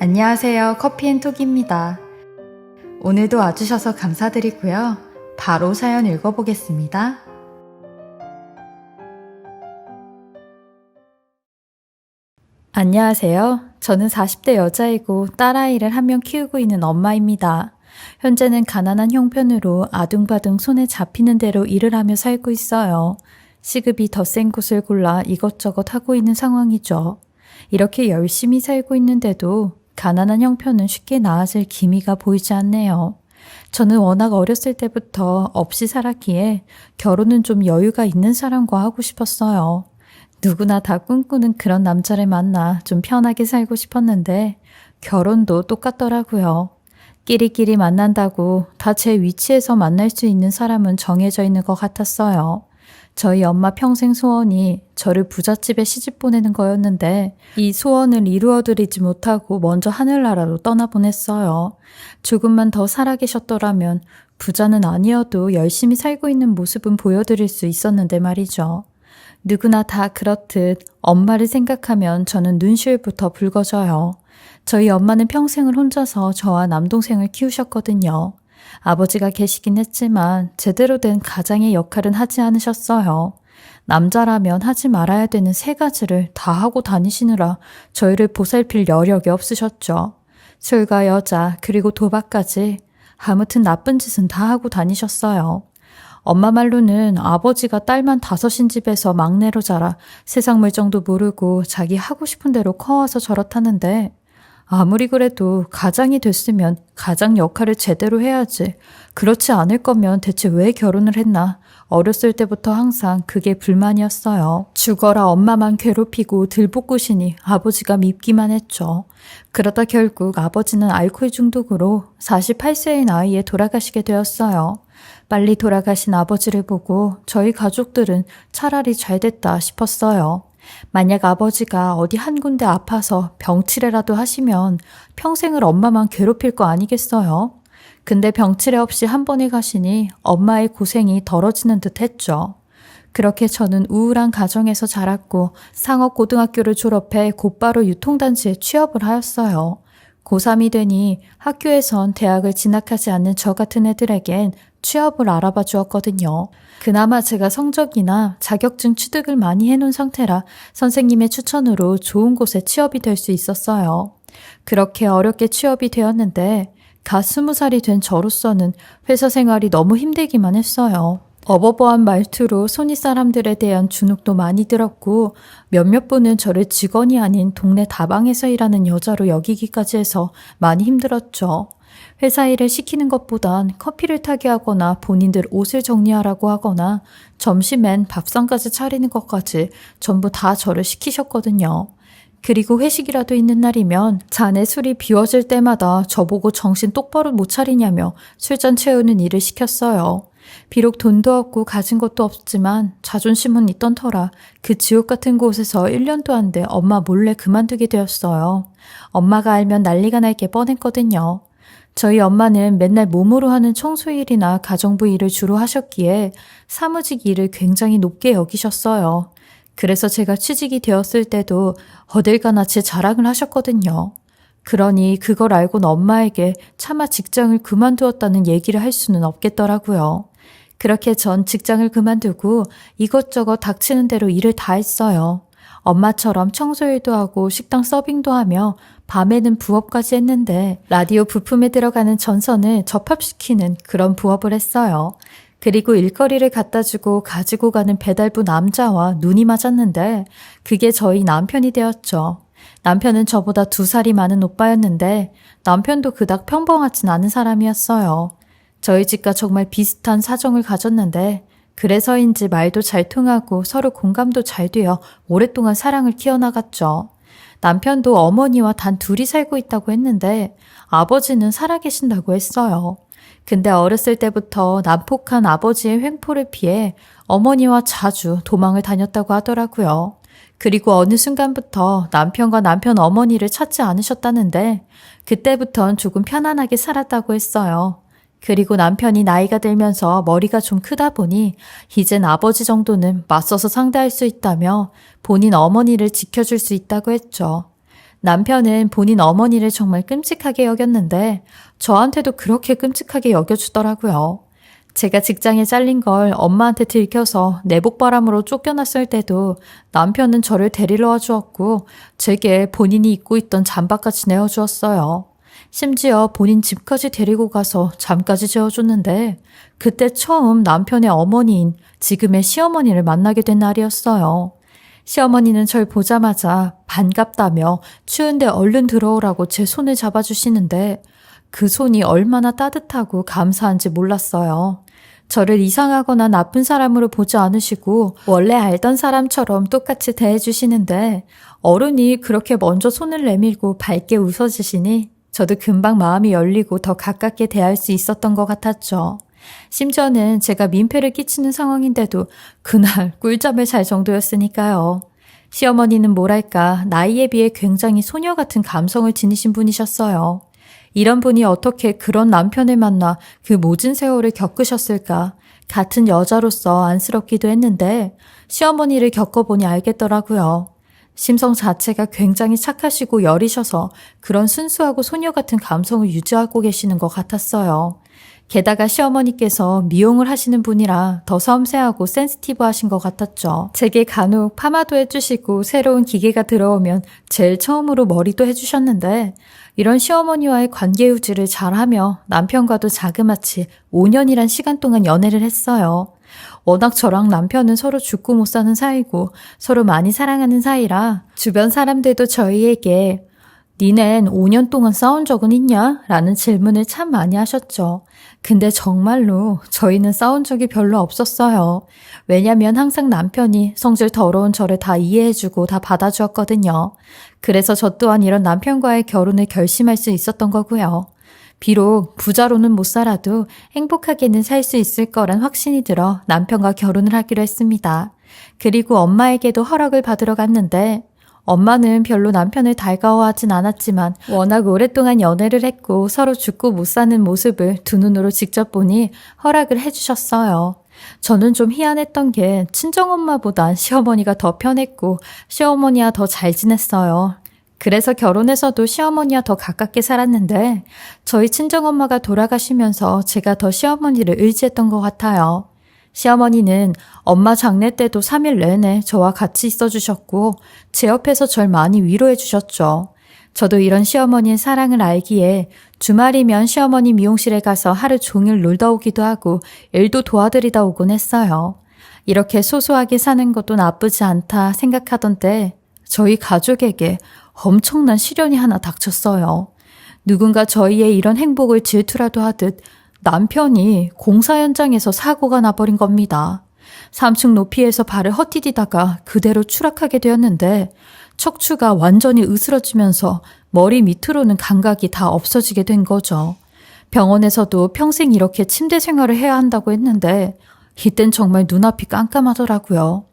안녕하세요. 커피앤톡입니다. 오늘도 와주셔서 감사드리고요. 바로 사연 읽어보겠습니다. 안녕하세요. 저는 40대 여자이고 딸아이를 한 명 키우고 있는 엄마입니다. 현재는 가난한 형편으로 아둥바둥 손에 잡히는 대로 일을 하며 살고 있어요. 시급이 더 센 곳을 골라 이것저것 하고 있는 상황이죠. 이렇게 열심히 살고 있는데도 가난한 형편은 쉽게 나아질 기미가 보이지 않네요. 저는 워낙 어렸을 때부터 없이 살았기에 결혼은 좀 여유가 있는 사람과 하고 싶었어요. 누구나 다 꿈꾸는 그런 남자를 만나 좀 편하게 살고 싶었는데 결혼도 똑같더라고요. 끼리끼리 만난다고 다 제 위치에서 만날 수 있는 사람은 정해져 있는 것 같았어요. 저희 엄마 평생 소원이 저를 부잣집에 시집 보내는 거였는데 이 소원을 이루어드리지 못하고 먼저 하늘나라로 떠나보냈어요. 조금만 더 살아계셨더라면 부자는 아니어도 열심히 살고 있는 모습은 보여드릴 수 있었는데 말이죠. 누구나 다 그렇듯 엄마를 생각하면 저는 눈시울부터 붉어져요. 저희 엄마는 평생을 혼자서 저와 남동생을 키우셨거든요. 아버지가 계시긴 했지만 제대로 된 가장의 역할은 하지 않으셨어요. 남자라면 하지 말아야 되는 3가지를 다 하고 다니시느라 저희를 보살필 여력이 없으셨죠. 술과 여자 그리고 도박까지 아무튼 나쁜 짓은 다 하고 다니셨어요. 엄마 말로는 아버지가 딸만 5인 집에서 막내로 자라 세상 물정도 모르고 자기 하고 싶은 대로 커와서 저렇다는데 아무리 그래도 가장이 됐으면 가장 역할을 제대로 해야지. 그렇지 않을 거면 대체 왜 결혼을 했나? 어렸을 때부터 항상 그게 불만이었어요. 죽어라 엄마만 괴롭히고 들볶으시니 아버지가 밉기만 했죠. 그러다 결국 아버지는 알코올 중독으로 48세의 나이에 돌아가시게 되었어요. 빨리 돌아가신 아버지를 보고 저희 가족들은 차라리 잘 됐다 싶었어요. 만약 아버지가 어디 한 군데 아파서 병치레라도 하시면 평생을 엄마만 괴롭힐 거 아니겠어요? 근데 병치레 없이 한 번에 가시니 엄마의 고생이 덜어지는 듯 했죠. 그렇게 저는 우울한 가정에서 자랐고 상업고등학교를 졸업해 곧바로 유통단지에 취업을 하였어요. 고3이 되니 학교에선 대학을 진학하지 않는 저 같은 애들에겐 취업을 알아봐 주었거든요. 그나마 제가 성적이나 자격증 취득을 많이 해놓은 상태라 선생님의 추천으로 좋은 곳에 취업이 될 수 있었어요. 그렇게 어렵게 취업이 되었는데 갓 20살이 된 저로서는 회사 생활이 너무 힘들기만 했어요. 어버버한 말투로 손윗 사람들에 대한 주눅도 많이 들었고 몇몇 분은 저를 직원이 아닌 동네 다방에서 일하는 여자로 여기기까지 해서 많이 힘들었죠. 회사 일을 시키는 것보단 커피를 타게 하거나 본인들 옷을 정리하라고 하거나 점심엔 밥상까지 차리는 것까지 전부 다 저를 시키셨거든요. 그리고 회식이라도 있는 날이면 잔에 술이 비워질 때마다 저보고 정신 똑바로 못 차리냐며 술잔 채우는 일을 시켰어요. 비록 돈도 없고 가진 것도 없지만 자존심은 있던 터라 그 지옥 같은 곳에서 1년도 안 돼 엄마 몰래 그만두게 되었어요. 엄마가 알면 난리가 날 게 뻔했거든요. 저희 엄마는 맨날 몸으로 하는 청소일이나 가정부 일을 주로 하셨기에 사무직 일을 굉장히 높게 여기셨어요. 그래서 제가 취직이 되었을 때도 어딜 가나 제 자랑을 하셨거든요. 그러니 그걸 알고는 엄마에게 차마 직장을 그만두었다는 얘기를 할 수는 없겠더라고요. 그렇게 전 직장을 그만두고 이것저것 닥치는 대로 일을 다 했어요. 엄마처럼 청소일도 하고 식당 서빙도 하며 밤에는 부업까지 했는데 라디오 부품에 들어가는 전선을 접합시키는 그런 부업을 했어요. 그리고 일거리를 갖다 주고 가지고 가는 배달부 남자와 눈이 맞았는데 그게 저희 남편이 되었죠. 남편은 저보다 2살이 많은 오빠였는데 남편도 그닥 평범하진 않은 사람이었어요. 저희 집과 정말 비슷한 사정을 가졌는데 그래서인지 말도 잘 통하고 서로 공감도 잘 되어 오랫동안 사랑을 키워나갔죠. 남편도 어머니와 단 둘이 살고 있다고 했는데 아버지는 살아계신다고 했어요. 근데 어렸을 때부터 난폭한 아버지의 횡포를 피해 어머니와 자주 도망을 다녔다고 하더라고요. 그리고 어느 순간부터 남편과 남편 어머니를 찾지 않으셨다는데 그때부턴 조금 편안하게 살았다고 했어요. 그리고 남편이 나이가 들면서 머리가 좀 크다 보니 이젠 아버지 정도는 맞서서 상대할 수 있다며 본인 어머니를 지켜줄 수 있다고 했죠. 남편은 본인 어머니를 정말 끔찍하게 여겼는데 저한테도 그렇게 끔찍하게 여겨주더라고요. 제가 직장에 잘린 걸 엄마한테 들켜서 내복바람으로 쫓겨났을 때도 남편은 저를 데리러 와주었고 제게 본인이 입고 있던 잠바까지 내어주었어요. 심지어 본인 집까지 데리고 가서 잠까지 재워줬는데 그때 처음 남편의 어머니인 지금의 시어머니를 만나게 된 날이었어요. 시어머니는 절 보자마자 반갑다며 추운데 얼른 들어오라고 제 손을 잡아주시는데 그 손이 얼마나 따뜻하고 감사한지 몰랐어요. 저를 이상하거나 나쁜 사람으로 보지 않으시고 원래 알던 사람처럼 똑같이 대해주시는데 어른이 그렇게 먼저 손을 내밀고 밝게 웃어주시니 저도 금방 마음이 열리고 더 가깝게 대할 수 있었던 것 같았죠. 심지어는 제가 민폐를 끼치는 상황인데도 그날 꿀잠을 잘 정도였으니까요. 시어머니는 뭐랄까 나이에 비해 굉장히 소녀 같은 감성을 지니신 분이셨어요. 이런 분이 어떻게 그런 남편을 만나 그 모진 세월을 겪으셨을까 같은 여자로서 안쓰럽기도 했는데 시어머니를 겪어보니 알겠더라고요. 심성 자체가 굉장히 착하시고 여리셔서 그런 순수하고 소녀 같은 감성을 유지하고 계시는 것 같았어요. 게다가 시어머니께서 미용을 하시는 분이라 더 섬세하고 센시티브하신 것 같았죠. 제게 간혹 파마도 해주시고 새로운 기계가 들어오면 제일 처음으로 머리도 해주셨는데 이런 시어머니와의 관계 유지를 잘하며 남편과도 자그마치 5년이란 시간 동안 연애를 했어요. 워낙 저랑 남편은 서로 죽고 못 사는 사이고 서로 많이 사랑하는 사이라 주변 사람들도 저희에게 니넨 5년 동안 싸운 적은 있냐? 라는 질문을 참 많이 하셨죠. 근데 정말로 저희는 싸운 적이 별로 없었어요. 왜냐면 항상 남편이 성질 더러운 저를 다 이해해주고 다 받아주었거든요. 그래서 저 또한 이런 남편과의 결혼을 결심할 수 있었던 거고요. 비록 부자로는 못 살아도 행복하게는 살 수 있을 거란 확신이 들어 남편과 결혼을 하기로 했습니다. 그리고 엄마에게도 허락을 받으러 갔는데 엄마는 별로 남편을 달가워하진 않았지만 워낙 오랫동안 연애를 했고 서로 죽고 못 사는 모습을 두 눈으로 직접 보니 허락을 해주셨어요. 저는 좀 희한했던 게 친정엄마보단 시어머니가 더 편했고 시어머니와 더 잘 지냈어요. 그래서 결혼해서도 시어머니와 더 가깝게 살았는데 저희 친정엄마가 돌아가시면서 제가 더 시어머니를 의지했던 것 같아요. 시어머니는 엄마 장례 때도 3일 내내 저와 같이 있어주셨고 제 옆에서 절 많이 위로해 주셨죠. 저도 이런 시어머니의 사랑을 알기에 주말이면 시어머니 미용실에 가서 하루 종일 놀다 오기도 하고 일도 도와드리다 오곤 했어요. 이렇게 소소하게 사는 것도 나쁘지 않다 생각하던 때 저희 가족에게 엄청난 시련이 하나 닥쳤어요. 누군가 저희의 이런 행복을 질투라도 하듯 남편이 공사 현장에서 사고가 나버린 겁니다. 3층 높이에서 발을 헛디디다가 그대로 추락하게 되었는데 척추가 완전히 으스러지면서 머리 밑으로는 감각이 다 없어지게 된 거죠. 병원에서도 평생 이렇게 침대 생활을 해야 한다고 했는데 이땐 정말 눈앞이 깜깜하더라고요.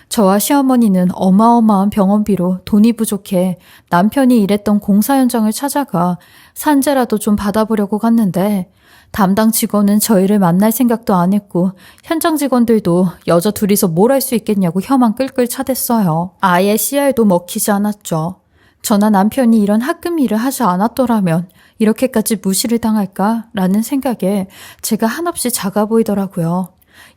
저와 시어머니는 어마어마한 병원비로 돈이 부족해 남편이 일했던 공사 현장을 찾아가 산재라도 좀 받아보려고 갔는데 담당 직원은 저희를 만날 생각도 안 했고 현장 직원들도 여자 둘이서 뭘 할 수 있겠냐고 혀만 끌끌 차댔어요. 아예 CR도 먹히지 않았죠. 저나 남편이 이런 합금 일을 하지 않았더라면 이렇게까지 무시를 당할까라는 생각에 제가 한없이 작아 보이더라고요.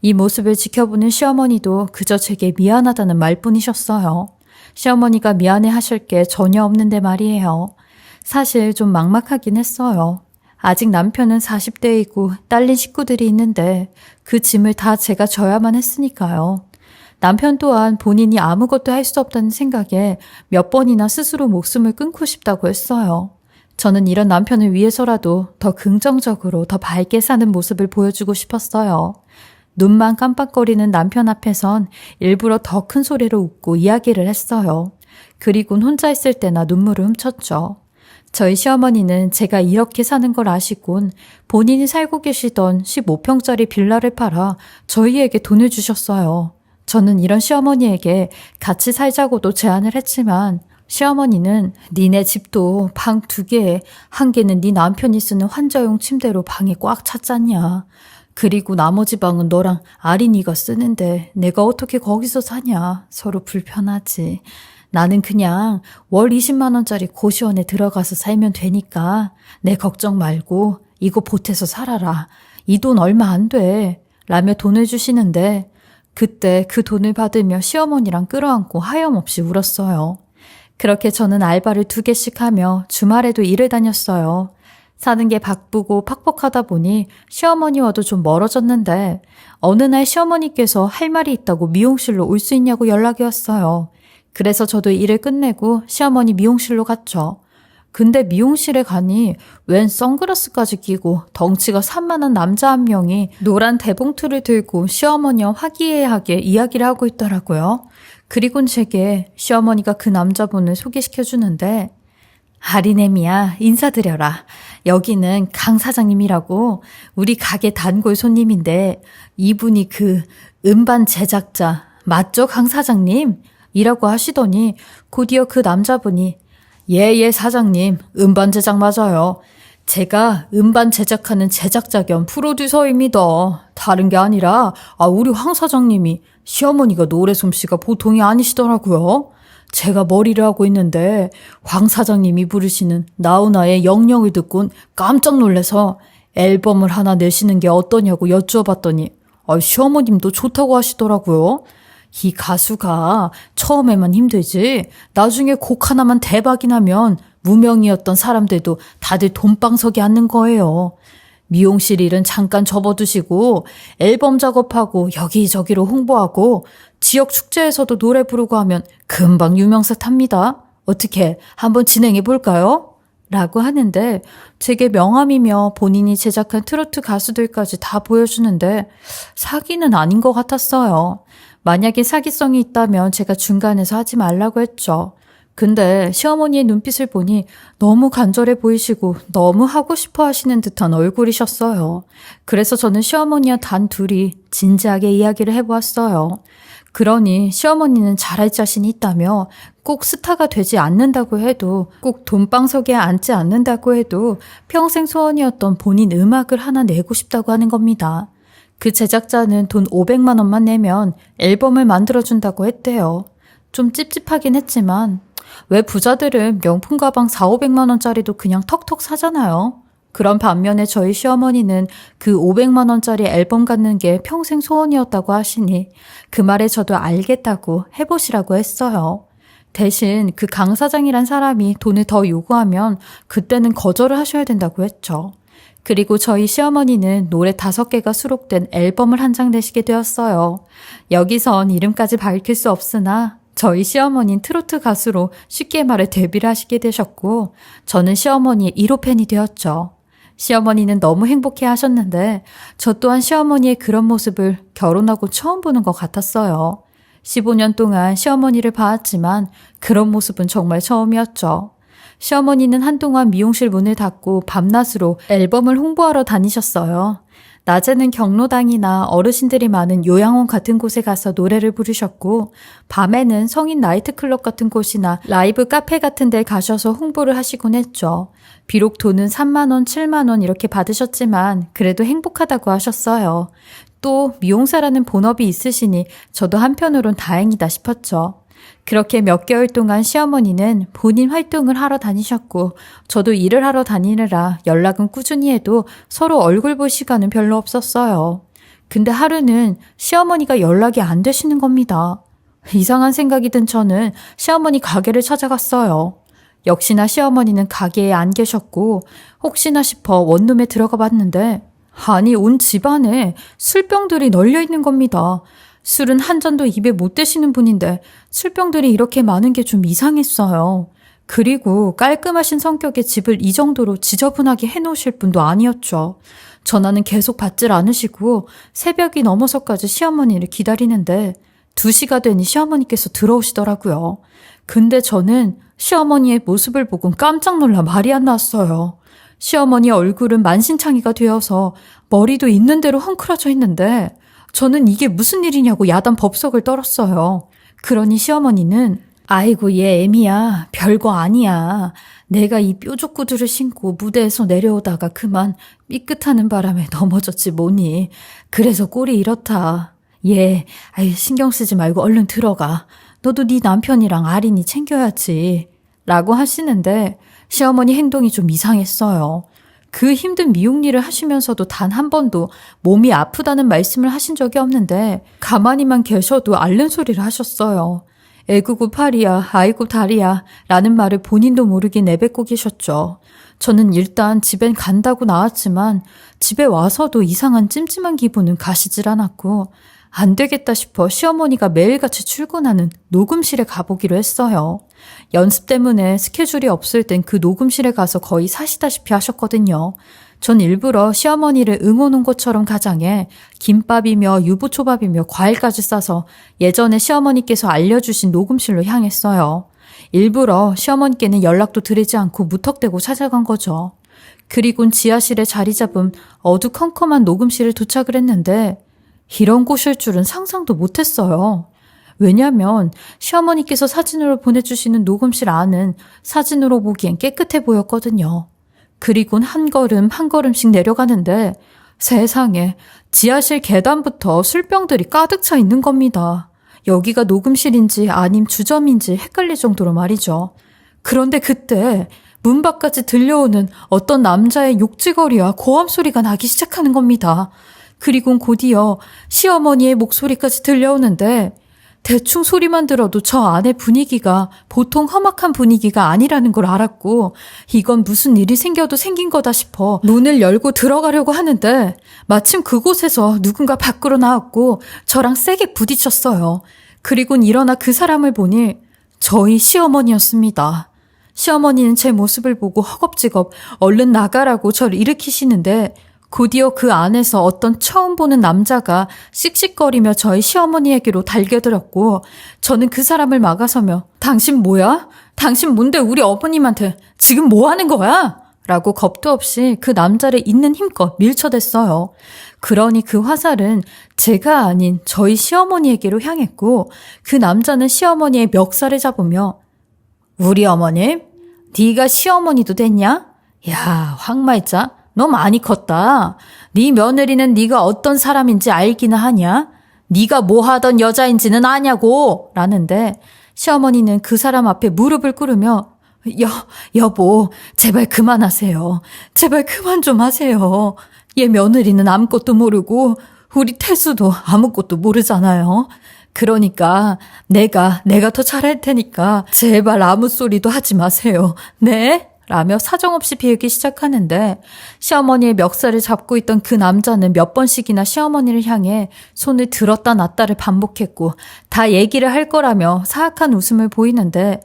이 모습을 지켜보는 시어머니도 그저 제게 미안하다는 말뿐이셨어요. 시어머니가 미안해 하실 게 전혀 없는데 말이에요. 사실 좀 막막하긴 했어요. 아직 남편은 40대이고 딸린 식구들이 있는데 그 짐을 다 제가 져야만 했으니까요. 남편 또한 본인이 아무것도 할 수 없다는 생각에 몇 번이나 스스로 목숨을 끊고 싶다고 했어요. 저는 이런 남편을 위해서라도 더 긍정적으로 더 밝게 사는 모습을 보여주고 싶었어요. 눈만 깜빡거리는 남편 앞에선 일부러 더 큰 소리로 웃고 이야기를 했어요. 그리곤 혼자 있을 때나 눈물을 훔쳤죠. 저희 시어머니는 제가 이렇게 사는 걸 아시곤 본인이 살고 계시던 15평짜리 빌라를 팔아 저희에게 돈을 주셨어요. 저는 이런 시어머니에게 같이 살자고도 제안을 했지만 시어머니는 니네 집도 방 2개에 한 개는 네 남편이 쓰는 환자용 침대로 방이 꽉 찼잖냐. 그리고 나머지 방은 너랑 아린이가 쓰는데 내가 어떻게 거기서 사냐. 서로 불편하지. 나는 그냥 월 20만 원짜리 고시원에 들어가서 살면 되니까 내 걱정 말고 이거 보태서 살아라. 이 돈 얼마 안 돼. 라며 돈을 주시는데 그때 그 돈을 받으며 시어머니랑 끌어안고 하염없이 울었어요. 그렇게 저는 알바를 2개씩 하며 주말에도 일을 다녔어요. 사는 게 바쁘고 팍팍하다 보니 시어머니와도 좀 멀어졌는데 어느 날 시어머니께서 할 말이 있다고 미용실로 올 수 있냐고 연락이 왔어요. 그래서 저도 일을 끝내고 시어머니 미용실로 갔죠. 근데 미용실에 가니 웬 선글라스까지 끼고 덩치가 산만한 남자 한 명이 노란 대봉투를 들고 시어머니와 화기애애하게 이야기를 하고 있더라고요. 그리곤 제게 시어머니가 그 남자분을 소개시켜주는데 아리네미야, 인사드려라. 여기는 강 사장님이라고 우리 가게 단골 손님인데 이분이 그 음반 제작자 맞죠, 강 사장님? 이라고 하시더니 곧이어 그 남자분이 예, 사장님. 음반 제작 맞아요. 제가 음반 제작하는 제작자 겸 프로듀서입니다. 다른 게 아니라 우리 황 사장님이 시어머니가 노래 솜씨가 보통이 아니시더라고요. 제가 머리를 하고 있는데 황 사장님이 부르시는 나훈아의 영영을 듣곤 깜짝 놀라서 앨범을 하나 내시는 게 어떠냐고 여쭈어봤더니 시어머님도 좋다고 하시더라고요. 이 가수가 처음에만 힘들지 나중에 곡 하나만 대박이 나면 무명이었던 사람들도 다들 돈방석에 앉는 거예요. 미용실 일은 잠깐 접어두시고 앨범 작업하고 여기저기로 홍보하고 지역 축제에서도 노래 부르고 하면 금방 유명세 탑니다. 어떻게 한번 진행해 볼까요? 라고 하는데 제게 명함이며 본인이 제작한 트로트 가수들까지 다 보여주는데 사기는 아닌 것 같았어요. 만약에 사기성이 있다면 제가 중간에서 하지 말라고 했죠. 근데 시어머니의 눈빛을 보니 너무 간절해 보이시고 너무 하고 싶어 하시는 듯한 얼굴이셨어요. 그래서 저는 시어머니와 단 둘이 진지하게 이야기를 해보았어요. 그러니 시어머니는 잘할 자신이 있다며 꼭 스타가 되지 않는다고 해도 꼭 돈방석에 앉지 않는다고 해도 평생 소원이었던 본인 음악을 하나 내고 싶다고 하는 겁니다. 그 제작자는 돈 500만 원만 내면 앨범을 만들어준다고 했대요. 좀 찝찝하긴 했지만 왜 부자들은 명품 가방 4,500만 원짜리도 그냥 턱턱 사잖아요. 그런 반면에 저희 시어머니는 그 500만 원짜리 앨범 갖는 게 평생 소원이었다고 하시니 그 말에 저도 알겠다고 해보시라고 했어요. 대신 그 강 사장이란 사람이 돈을 더 요구하면 그때는 거절을 하셔야 된다고 했죠. 그리고 저희 시어머니는 노래 5개가 수록된 앨범을 한 장 내시게 되었어요. 여기선 이름까지 밝힐 수 없으나 저희 시어머니는 트로트 가수로 쉽게 말해 데뷔를 하시게 되셨고 저는 시어머니의 1호 팬이 되었죠. 시어머니는 너무 행복해 하셨는데 저 또한 시어머니의 그런 모습을 결혼하고 처음 보는 것 같았어요. 15년 동안 시어머니를 봐왔지만 그런 모습은 정말 처음이었죠. 시어머니는 한동안 미용실 문을 닫고 밤낮으로 앨범을 홍보하러 다니셨어요. 낮에는 경로당이나 어르신들이 많은 요양원 같은 곳에 가서 노래를 부르셨고 밤에는 성인 나이트클럽 같은 곳이나 라이브 카페 같은 데 가셔서 홍보를 하시곤 했죠. 비록 돈은 3만 원, 7만 원 이렇게 받으셨지만 그래도 행복하다고 하셨어요. 또 미용사라는 본업이 있으시니 저도 한편으론 다행이다 싶었죠. 그렇게 몇 개월 동안 시어머니는 본인 활동을 하러 다니셨고 저도 일을 하러 다니느라 연락은 꾸준히 해도 서로 얼굴 볼 시간은 별로 없었어요. 근데 하루는 시어머니가 연락이 안 되시는 겁니다. 이상한 생각이 든 저는 시어머니 가게를 찾아갔어요. 역시나 시어머니는 가게에 안 계셨고 혹시나 싶어 원룸에 들어가 봤는데 아니 온 집안에 술병들이 널려 있는 겁니다. 술은 한 잔도 입에 못 대시는 분인데 술병들이 이렇게 많은 게 좀 이상했어요. 그리고 깔끔하신 성격의 집을 이 정도로 지저분하게 해놓으실 분도 아니었죠. 전화는 계속 받질 않으시고 새벽이 넘어서까지 시어머니를 기다리는데 2시가 되니 시어머니께서 들어오시더라고요. 근데 저는 시어머니의 모습을 보고 깜짝 놀라 말이 안 나왔어요. 시어머니 얼굴은 만신창이가 되어서 머리도 있는 대로 헝클어져 있는데 저는 이게 무슨 일이냐고 야단 법석을 떨었어요. 그러니 시어머니는 아이고 얘 애미야 별거 아니야. 내가 이 뾰족 구두를 신고 무대에서 내려오다가 그만 삐끗하는 바람에 넘어졌지 뭐니. 그래서 꼴이 이렇다. 얘 신경 쓰지 말고 얼른 들어가. 너도 네 남편이랑 아린이 챙겨야지. 라고 하시는데 시어머니 행동이 좀 이상했어요. 그 힘든 미용 일을 하시면서도 단 한 번도 몸이 아프다는 말씀을 하신 적이 없는데 가만히만 계셔도 앓는 소리를 하셨어요. 애구구 팔이야, 아이고 다리야 라는 말을 본인도 모르게 내뱉고 계셨죠. 저는 일단 집엔 간다고 나왔지만 집에 와서도 이상한 찜찜한 기분은 가시질 않았고 안 되겠다 싶어 시어머니가 매일같이 출근하는 녹음실에 가보기로 했어요. 연습 때문에 스케줄이 없을 땐 그 녹음실에 가서 거의 사시다시피 하셨거든요. 전 일부러 시어머니를 응원 온 것처럼 가장해 김밥이며 유부초밥이며 과일까지 싸서 예전에 시어머니께서 알려주신 녹음실로 향했어요. 일부러 시어머니께는 연락도 드리지 않고 무턱대고 찾아간 거죠. 그리곤 지하실에 자리 잡은 어두컴컴한 녹음실에 도착을 했는데 이런 곳일 줄은 상상도 못했어요. 왜냐면 시어머니께서 사진으로 보내주시는 녹음실 안은 사진으로 보기엔 깨끗해 보였거든요. 그리곤 한 걸음 한 걸음씩 내려가는데 세상에 지하실 계단부터 술병들이 가득 차 있는 겁니다. 여기가 녹음실인지 아님 주점인지 헷갈릴 정도로 말이죠. 그런데 그때 문 밖까지 들려오는 어떤 남자의 욕지거리와 고함 소리가 나기 시작하는 겁니다. 그리곤 곧이어 시어머니의 목소리까지 들려오는데 대충 소리만 들어도 저 안의 분위기가 보통 험악한 분위기가 아니라는 걸 알았고 이건 무슨 일이 생겨도 생긴 거다 싶어 문을 열고 들어가려고 하는데 마침 그곳에서 누군가 밖으로 나왔고 저랑 세게 부딪혔어요. 그리곤 일어나 그 사람을 보니 저희 시어머니였습니다. 시어머니는 제 모습을 보고 허겁지겁 얼른 나가라고 저를 일으키시는데 곧이어 그 안에서 어떤 처음 보는 남자가 씩씩거리며 저희 시어머니에게로 달겨들었고 저는 그 사람을 막아서며 당신 뭐야? 당신 뭔데 우리 어머님한테 지금 뭐 하는 거야? 라고 겁도 없이 그 남자를 있는 힘껏 밀쳐댔어요. 그러니 그 화살은 제가 아닌 저희 시어머니에게로 향했고 그 남자는 시어머니의 멱살을 잡으며 우리 어머님? 네가 시어머니도 됐냐? 야, 황말자. 너 많이 컸다. 네 며느리는 네가 어떤 사람인지 알기는 하냐? 네가 뭐 하던 여자인지는 아냐고. 라는데 시어머니는 그 사람 앞에 무릎을 꿇으며 여보, 제발 그만하세요. 제발 그만 좀 하세요. 얘 며느리는 아무것도 모르고 우리 태수도 아무것도 모르잖아요. 그러니까 내가 더 잘할 테니까 제발 아무 소리도 하지 마세요. 네? 라며 사정없이 비우기 시작하는데 시어머니의 멱살을 잡고 있던 그 남자는 몇 번씩이나 시어머니를 향해 손을 들었다 놨다를 반복했고 다 얘기를 할 거라며 사악한 웃음을 보이는데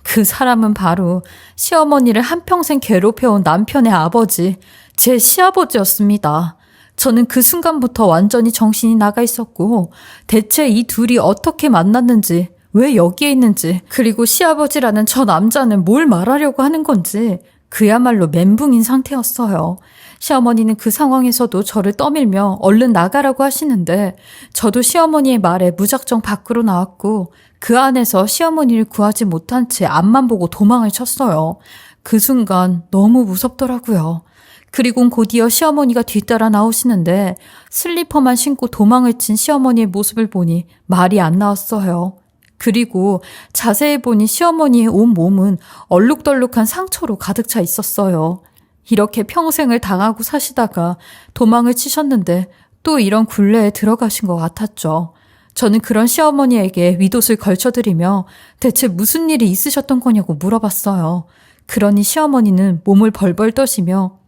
그 사람은 바로 시어머니를 한평생 괴롭혀온 남편의 아버지, 제 시아버지였습니다. 저는 그 순간부터 완전히 정신이 나가 있었고 대체 이 둘이 어떻게 만났는지 왜 여기에 있는지 그리고 시아버지라는 저 남자는 뭘 말하려고 하는 건지 그야말로 멘붕인 상태였어요. 시어머니는 그 상황에서도 저를 떠밀며 얼른 나가라고 하시는데 저도 시어머니의 말에 무작정 밖으로 나왔고 그 안에서 시어머니를 구하지 못한 채 앞만 보고 도망을 쳤어요. 그 순간 너무 무섭더라고요. 그리곤 곧이어 시어머니가 뒤따라 나오시는데 슬리퍼만 신고 도망을 친 시어머니의 모습을 보니 말이 안 나왔어요. 그리고 자세히 보니 시어머니의 온 몸은 얼룩덜룩한 상처로 가득 차 있었어요. 이렇게 평생을 당하고 사시다가 도망을 치셨는데 또 이런 굴레에 들어가신 것 같았죠. 저는 그런 시어머니에게 윗옷을 걸쳐드리며 대체 무슨 일이 있으셨던 거냐고 물어봤어요. 그러니 시어머니는 몸을 벌벌 떠시며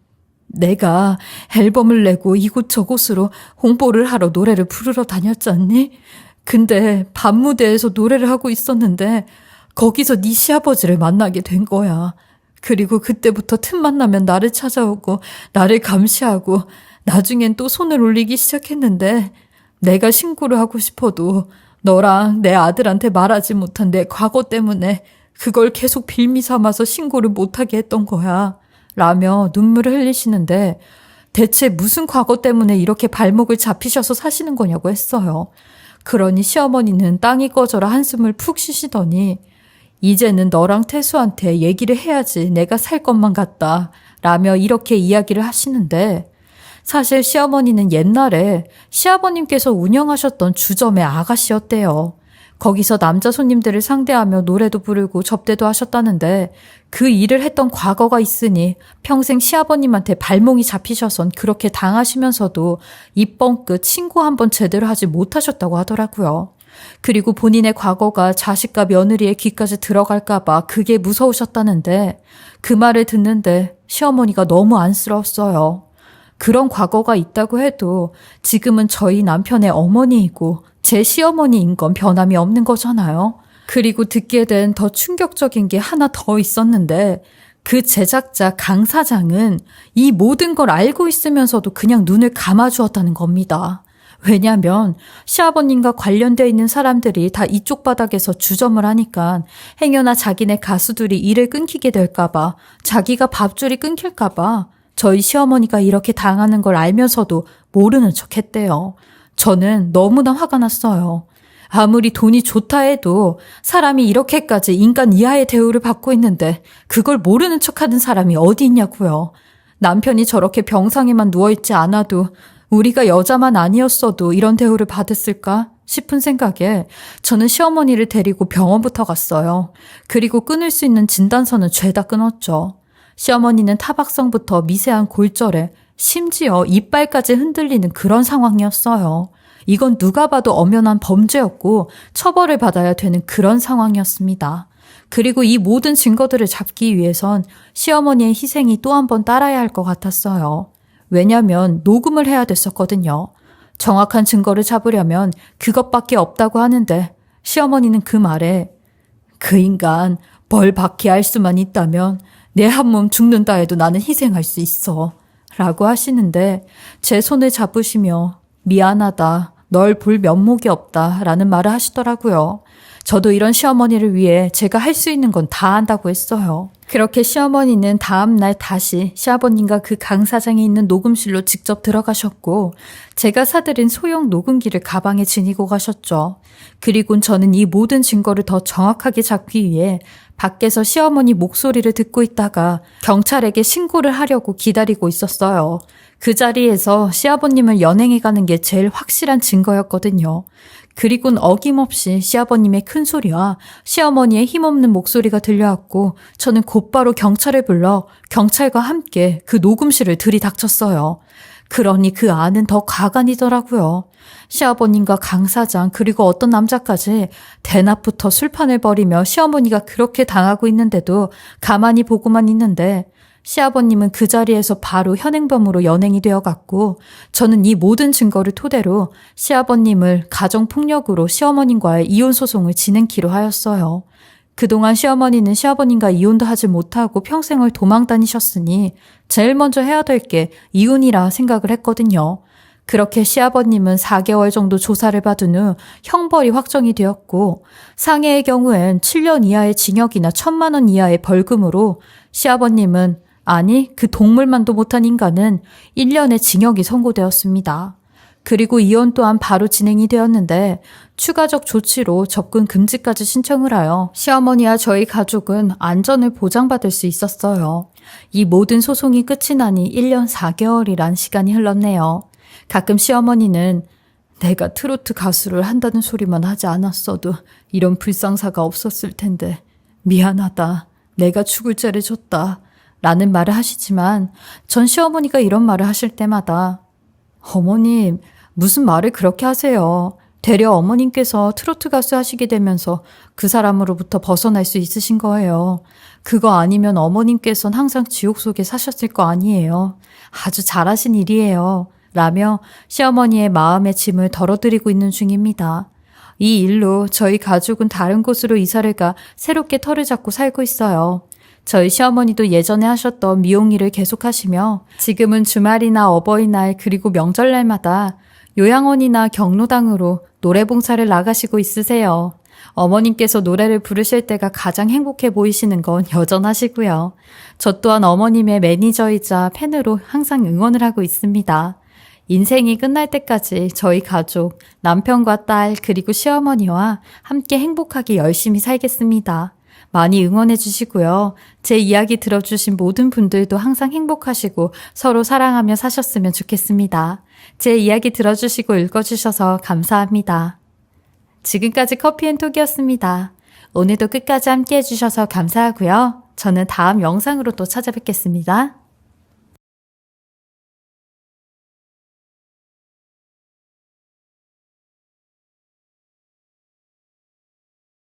내가 앨범을 내고 이곳저곳으로 홍보를 하러 노래를 부르러 다녔잖니? 근데 밤무대에서 노래를 하고 있었는데 거기서 네 시아버지를 만나게 된 거야. 그리고 그때부터 틈만 나면 나를 찾아오고 나를 감시하고 나중엔 또 손을 올리기 시작했는데 내가 신고를 하고 싶어도 너랑 내 아들한테 말하지 못한 내 과거 때문에 그걸 계속 빌미 삼아서 신고를 못하게 했던 거야. 라며 눈물을 흘리시는데 대체 무슨 과거 때문에 이렇게 발목을 잡히셔서 사시는 거냐고 했어요. 그러니 시어머니는 땅이 꺼져라 한숨을 푹 쉬시더니 이제는 너랑 태수한테 얘기를 해야지 내가 살 것만 같다 라며 이렇게 이야기를 하시는데 사실 시어머니는 옛날에 시아버님께서 운영하셨던 주점의 아가씨였대요. 거기서 남자 손님들을 상대하며 노래도 부르고 접대도 하셨다는데 그 일을 했던 과거가 있으니 평생 시아버님한테 발몽이 잡히셔선 그렇게 당하시면서도 입 뻥끗 신고 한번 제대로 하지 못하셨다고 하더라고요. 그리고 본인의 과거가 자식과 며느리의 귀까지 들어갈까봐 그게 무서우셨다는데 그 말을 듣는데 시어머니가 너무 안쓰러웠어요. 그런 과거가 있다고 해도 지금은 저희 남편의 어머니이고 제 시어머니인 건 변함이 없는 거잖아요. 그리고 듣게 된 더 충격적인 게 하나 더 있었는데 그 제작자 강 사장은 이 모든 걸 알고 있으면서도 그냥 눈을 감아주었다는 겁니다. 왜냐면 시아버님과 관련되어 있는 사람들이 다 이쪽 바닥에서 주점을 하니까 행여나 자기네 가수들이 일을 끊기게 될까봐, 자기가 밥줄이 끊길까봐 저희 시어머니가 이렇게 당하는 걸 알면서도 모르는 척 했대요. 저는 너무나 화가 났어요. 아무리 돈이 좋다 해도 사람이 이렇게까지 인간 이하의 대우를 받고 있는데 그걸 모르는 척하는 사람이 어디 있냐고요. 남편이 저렇게 병상에만 누워있지 않아도 우리가 여자만 아니었어도 이런 대우를 받았을까 싶은 생각에 저는 시어머니를 데리고 병원부터 갔어요. 그리고 끊을 수 있는 진단서는 죄다 끊었죠. 시어머니는 타박상부터 미세한 골절에 심지어 이빨까지 흔들리는 그런 상황이었어요. 이건 누가 봐도 엄연한 범죄였고 처벌을 받아야 되는 그런 상황이었습니다. 그리고 이 모든 증거들을 잡기 위해선 시어머니의 희생이 또 한 번 따라야 할 것 같았어요. 왜냐면 녹음을 해야 됐었거든요. 정확한 증거를 잡으려면 그것밖에 없다고 하는데 시어머니는 그 말에 그 인간 벌 받게 할 수만 있다면 내 한 몸 죽는다 해도 나는 희생할 수 있어 라고 하시는데 제 손을 잡으시며 미안하다, 널 볼 면목이 없다 라는 말을 하시더라고요. 저도 이런 시어머니를 위해 제가 할 수 있는 건 다 한다고 했어요. 그렇게 시어머니는 다음 날 다시 시아버님과 그 강 사장이 있는 녹음실로 직접 들어가셨고 제가 사들인 소형 녹음기를 가방에 지니고 가셨죠. 그리고 저는 이 모든 증거를 더 정확하게 잡기 위해 밖에서 시어머니 목소리를 듣고 있다가 경찰에게 신고를 하려고 기다리고 있었어요. 그 자리에서 시아버님을 연행해 가는 게 제일 확실한 증거였거든요. 그리고는 어김없이 시아버님의 큰 소리와 시어머니의 힘없는 목소리가 들려왔고 저는 곧바로 경찰을 불러 경찰과 함께 그 녹음실을 들이닥쳤어요. 그러니 그 안은 더 가관이더라고요. 시아버님과 강 사장 그리고 어떤 남자까지 대낮부터 술판을 벌이며 시어머니가 그렇게 당하고 있는데도 가만히 보고만 있는데 시아버님은 그 자리에서 바로 현행범으로 연행이 되어갔고 저는 이 모든 증거를 토대로 시아버님을 가정폭력으로 시어머님과의 이혼 소송을 진행키로 하였어요. 그동안 시어머니는 시아버님과 이혼도 하지 못하고 평생을 도망 다니셨으니 제일 먼저 해야 될 게 이혼이라 생각을 했거든요. 그렇게 시아버님은 4개월 정도 조사를 받은 후 형벌이 확정이 되었고 상해의 경우엔 7년 이하의 징역이나 1,000만 원 이하의 벌금으로 시아버님은 아니 그 동물만도 못한 인간은 1년의 징역이 선고되었습니다. 그리고 이혼 또한 바로 진행이 되었는데 추가적 조치로 접근 금지까지 신청을 하여 시어머니와 저희 가족은 안전을 보장받을 수 있었어요. 이 모든 소송이 끝이 나니 1년 4개월이란 시간이 흘렀네요. 가끔 시어머니는 내가 트로트 가수를 한다는 소리만 하지 않았어도 이런 불상사가 없었을 텐데 미안하다. 내가 죽을 죄를 졌다. 라는 말을 하시지만 전 시어머니가 이런 말을 하실 때마다 어머님 무슨 말을 그렇게 하세요. 되려 어머님께서 트로트 가수 하시게 되면서 그 사람으로부터 벗어날 수 있으신 거예요. 그거 아니면 어머님께서는 항상 지옥 속에 사셨을 거 아니에요. 아주 잘하신 일이에요. 라며 시어머니의 마음의 짐을 덜어드리고 있는 중입니다. 이 일로 저희 가족은 다른 곳으로 이사를 가 새롭게 터를 잡고 살고 있어요. 저희 시어머니도 예전에 하셨던 미용 일을 계속하시며 지금은 주말이나 어버이날 그리고 명절날마다 요양원이나 경로당으로 노래봉사를 나가시고 있으세요. 어머님께서 노래를 부르실 때가 가장 행복해 보이시는 건 여전하시고요. 저 또한 어머님의 매니저이자 팬으로 항상 응원을 하고 있습니다. 인생이 끝날 때까지 저희 가족, 남편과 딸 그리고 시어머니와 함께 행복하게 열심히 살겠습니다. 많이 응원해 주시고요. 제 이야기 들어주신 모든 분들도 항상 행복하시고 서로 사랑하며 사셨으면 좋겠습니다. 제 이야기 들어주시고 읽어주셔서 감사합니다. 지금까지 커피앤톡이었습니다. 오늘도 끝까지 함께 해주셔서 감사하고요. 저는 다음 영상으로 또 찾아뵙겠습니다.